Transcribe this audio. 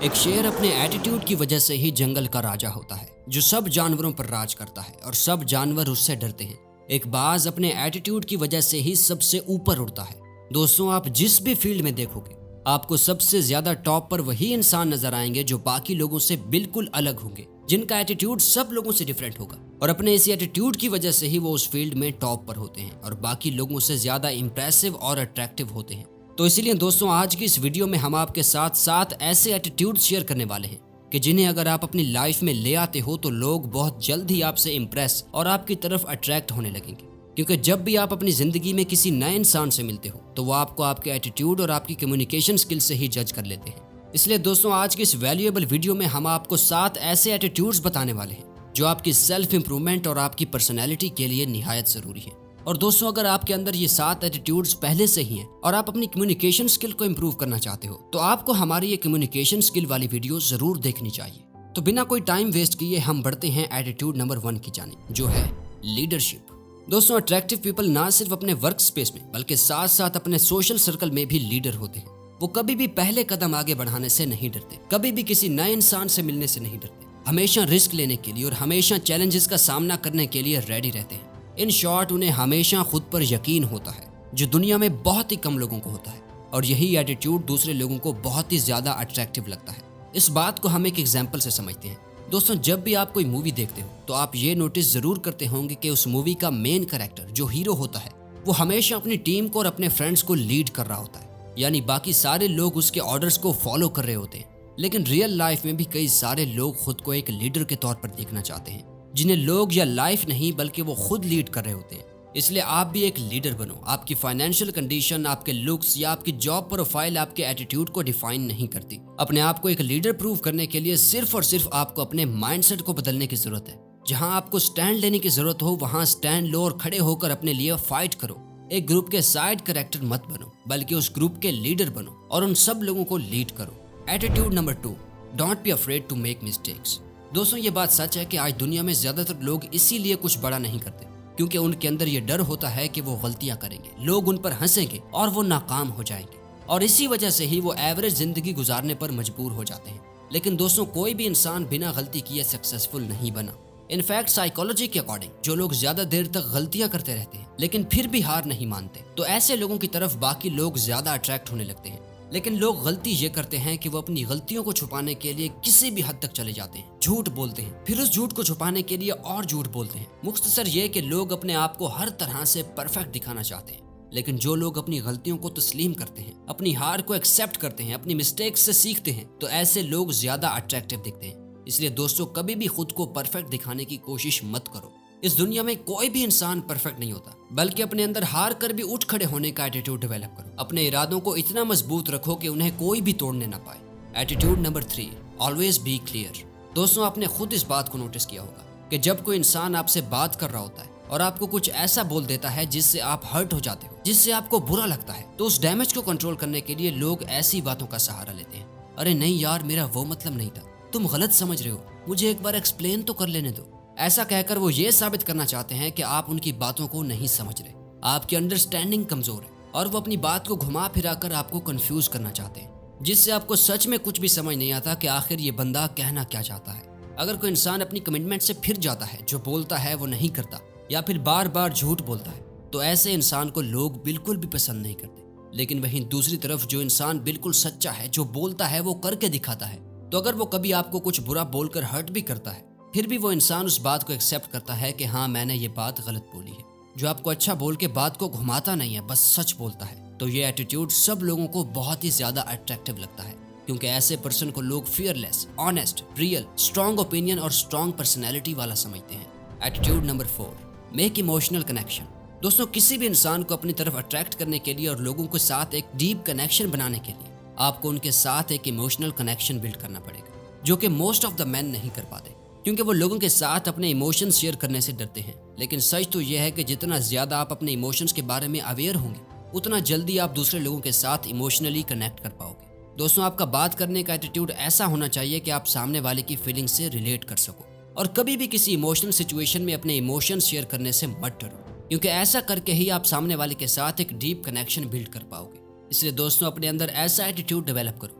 ایک شیر اپنے ایٹیٹیوڈ کی وجہ سے ہی جنگل کا راجا ہوتا ہے، جو سب جانوروں پر راج کرتا ہے اور سب جانور اس سے ڈرتے ہیں۔ ایک باز اپنے ایٹیٹیوڈ کی وجہ سے ہی سب سے اوپر اڑتا ہے۔ دوستوں، آپ جس بھی فیلڈ میں دیکھو گے، آپ کو سب سے زیادہ ٹاپ پر وہی انسان نظر آئیں گے جو باقی لوگوں سے بالکل الگ ہوں گے، جن کا ایٹیٹیوڈ سب لوگوں سے ڈیفرنٹ ہوگا، اور اپنے اسی ایٹیٹیوڈ کی وجہ سے ہی وہ اس فیلڈ میں ٹاپ پر ہوتے ہیں اور باقی لوگوں سے زیادہ امپریسو اور اٹریکٹیو ہوتے ہیں۔ تو اسی لیے دوستوں، آج کی اس ویڈیو میں ہم آپ کے ساتھ 7 ایسے ایٹیٹیوڈ شیئر کرنے والے ہیں کہ جنہیں اگر آپ اپنی لائف میں لے آتے ہو تو لوگ بہت جلد ہی آپ سے امپریس اور آپ کی طرف اٹریکٹ ہونے لگیں گے، کیونکہ جب بھی آپ اپنی زندگی میں کسی نئے انسان سے ملتے ہو تو وہ آپ کو آپ کے ایٹیٹیوڈ اور آپ کی کمیونیکیشن سکل سے ہی جج کر لیتے ہیں۔ اس لیے دوستوں، آج کی اس ویلیویبل ویڈیو میں ہم آپ کو 7 ایسے ایٹیٹیوڈز بتانے والے ہیں جو آپ کی سیلف امپرومنٹ اور آپ کی پرسنالٹی کے لیے نہایت ضروری ہے۔ اور دوستوں، اگر آپ کے اندر یہ 7 ایٹیٹیوڈز پہلے سے ہی ہیں اور آپ اپنی کمیونیکیشن سکل کو امپروو کرنا چاہتے ہو تو آپ کو ہماری یہ کمیونیکیشن سکل والی ویڈیو ضرور دیکھنی چاہیے۔ تو بنا کوئی ٹائم ویسٹ کیے ہم بڑھتے ہیں ایٹیٹیوڈ نمبر 1 کی جانب، جو ہے لیڈرشپ۔ دوستوں، اٹریکٹیو پیپل نہ صرف اپنے ورک سپیس میں بلکہ ساتھ ساتھ اپنے سوشل سرکل میں بھی لیڈر ہوتے ہیں۔ وہ کبھی بھی پہلے قدم آگے بڑھانے سے نہیں ڈرتے، کبھی بھی کسی نئے انسان سے ملنے سے نہیں ڈرتے، ہمیشہ رسک لینے کے لیے اور ہمیشہ چیلنجز کا سامنا کرنے کے لیے ریڈی رہتے ہیں۔ ان شارٹ، انہیں ہمیشہ خود پر یقین ہوتا ہے، جو دنیا میں بہت ہی کم لوگوں کو ہوتا ہے، اور یہی ایٹیٹیوڈ دوسرے لوگوں کو بہت ہی زیادہ اٹریکٹیو لگتا ہے۔ اس بات کو ہم ایک ایگزامپل سے سمجھتے ہیں۔ دوستوں، جب بھی آپ کوئی مووی دیکھتے ہو تو آپ یہ نوٹس ضرور کرتے ہوں گے کہ اس مووی کا مین کریکٹر جو ہیرو ہوتا ہے وہ ہمیشہ اپنی ٹیم کو اور اپنے فرینڈز کو لیڈ کر رہا ہوتا ہے، یعنی باقی سارے لوگ اس کے آرڈرز کو فالو کر رہے ہوتے ہیں۔ لیکن ریئل لائف میں بھی کئی سارے لوگ خود کو ایک لیڈر کے طور پر دیکھنا چاہتے ہیں، جنہیں لوگ یا لائف نہیں بلکہ وہ خود لیڈ کر رہے ہوتے ہیں۔ اس لیے آپ بھی ایک لیڈر بنو۔ آپ کی فائنینشیل کنڈیشن، آپ کے لکس یا آپ کی جاب پروفائل آپ کے ایٹیٹیوڈ کو ڈیفائن نہیں کرتی۔ اپنے آپ کو ایک لیڈر پروو کرنے کے لیے صرف اور صرف آپ کو اپنے مائنڈ سیٹ کو بدلنے کی ضرورت ہے۔ جہاں آپ کو سٹینڈ لینے کی ضرورت ہو وہاں سٹینڈ لو اور کھڑے ہو کر اپنے لیے فائٹ کرو۔ ایک گروپ کے سائیڈ کریکٹر مت بنو بلکہ اس گروپ کے لیڈر بنو اور ان سب لوگوں کو لیڈ کرو۔ Attitude number 2، don't be afraid to make mistakes. دوستوں، یہ بات سچ ہے کہ آج دنیا میں زیادہ تر لوگ اسی لیے کچھ بڑا نہیں کرتے کیونکہ ان کے اندر یہ ڈر ہوتا ہے کہ وہ غلطیاں کریں گے، لوگ ان پر ہنسیں گے اور وہ ناکام ہو جائیں گے، اور اسی وجہ سے ہی وہ ایوریج زندگی گزارنے پر مجبور ہو جاتے ہیں۔ لیکن دوستوں، کوئی بھی انسان بنا غلطی کیے سکسیسفل نہیں بنا۔ انفیکٹ سائیکالوجی کے اکارڈنگ جو لوگ زیادہ دیر تک غلطیاں کرتے رہتے ہیں لیکن پھر بھی ہار نہیں مانتے تو ایسے لوگوں کی طرف باقی لوگ زیادہ اٹریکٹ ہونے لگتے ہیں۔ لیکن لوگ غلطی یہ کرتے ہیں کہ وہ اپنی غلطیوں کو چھپانے کے لیے کسی بھی حد تک چلے جاتے ہیں، جھوٹ بولتے ہیں، پھر اس جھوٹ کو چھپانے کے لیے اور جھوٹ بولتے ہیں۔ مختصر یہ کہ لوگ اپنے آپ کو ہر طرح سے پرفیکٹ دکھانا چاہتے ہیں، لیکن جو لوگ اپنی غلطیوں کو تسلیم کرتے ہیں، اپنی ہار کو ایکسیپٹ کرتے ہیں، اپنی مسٹیکس سے سیکھتے ہیں، تو ایسے لوگ زیادہ اٹریکٹیو دکھتے ہیں۔ اس لیے دوستوں، کبھی بھی خود کو پرفیکٹ دکھانے کی کوشش مت کرو۔ اس دنیا میں کوئی بھی انسان پرفیکٹ نہیں ہوتا، بلکہ اپنے اندر ہار کر بھی اٹھ کھڑے ہونے کا ایٹیٹیوڈ ڈیولپ کرو۔ اپنے ارادوں کو اتنا مضبوط رکھو کہ انہیں کوئی بھی توڑنے نہ پائے۔ Attitude number 3، always be clear. دوستوں، آپ نے خود اس بات کو نوٹس کیا ہوگا کہ جب کوئی انسان آپ سے بات کر رہا ہوتا ہے اور آپ کو کچھ ایسا بول دیتا ہے جس سے آپ ہرٹ ہو جاتے ہو، جس سے آپ کو برا لگتا ہے، تو اس ڈیمیج کو کنٹرول کرنے کے لیے لوگ ایسی باتوں کا سہارا لیتے ہیں۔ ارے نہیں یار، میرا وہ مطلب نہیں تھا، تم غلط سمجھ رہے ہو، مجھے ایک بار ایکسپلین تو کر لینے دو۔ ایسا کہہ کر وہ یہ ثابت کرنا چاہتے ہیں کہ آپ ان کی باتوں کو نہیں سمجھ رہے، آپ کی انڈرسٹینڈنگ کمزور ہے، اور وہ اپنی بات کو گھما پھرا کر آپ کو کنفیوز کرنا چاہتے ہیں، جس سے آپ کو سچ میں کچھ بھی سمجھ نہیں آتا کہ آخر یہ بندہ کہنا کیا چاہتا ہے۔ اگر کوئی انسان اپنی کمٹمنٹ سے پھر جاتا ہے، جو بولتا ہے وہ نہیں کرتا، یا پھر بار بار جھوٹ بولتا ہے، تو ایسے انسان کو لوگ بالکل بھی پسند نہیں کرتے۔ لیکن وہیں دوسری طرف جو انسان بالکل سچا ہے، جو بولتا ہے وہ کر کے دکھاتا ہے، تو اگر وہ کبھی آپ کو کچھ برا بول کر ہرٹ بھی کرتا ہے، پھر بھی وہ انسان اس بات کو ایکسیپٹ کرتا ہے کہ ہاں، میں نے یہ بات غلط بولی ہے۔ جو آپ کو اچھا بول کے بات کو گھماتا نہیں ہے، بس سچ بولتا ہے، تو یہ ایٹیٹیوڈ سب لوگوں کو بہت ہی زیادہ اٹریکٹیو لگتا ہے، کیونکہ ایسے پرسن کو لوگ فیئر لیس، آنیسٹ، ریئل، اسٹرانگ اوپینین اور اسٹرانگ پرسنالٹی والا سمجھتے ہیں۔ Attitude number 4، make emotional connection. دوستوں، کسی بھی انسان کو اپنی طرف اٹریکٹ کرنے کے لیے اور لوگوں کے ساتھ ایک ڈیپ کنیکشن بنانے کے لیے آپ کو ان کے ساتھ ایک ایموشنل کنیکشن بلڈ کرنا پڑے گا، جو کہ موسٹ آف دا مین نہیں کر پاتے، کیونکہ وہ لوگوں کے ساتھ اپنے ایموشنز شیئر کرنے سے ڈرتے ہیں۔ لیکن سچ تو یہ ہے کہ جتنا زیادہ آپ اپنے ایموشنز کے بارے میں اویئر ہوں گے، اتنا جلدی آپ دوسرے لوگوں کے ساتھ ایموشنلی کنیکٹ کر پاؤ گے۔ دوستوں، آپ کا بات کرنے کا ایٹیٹیوڈ ایسا ہونا چاہیے کہ آپ سامنے والے کی فیلنگ سے ریلیٹ کر سکو، اور کبھی بھی کسی ایموشنل سچویشن میں اپنے ایموشنز شیئر کرنے سے مت ڈرو، کیونکہ ایسا کر کے ہی آپ سامنے والے کے ساتھ ایک ڈیپ کنیکشن بلڈ کر پاؤ گے۔ اس لیے دوستوں، اپنے اندر ایسا ایٹیٹیوڈ ڈیولپ کرو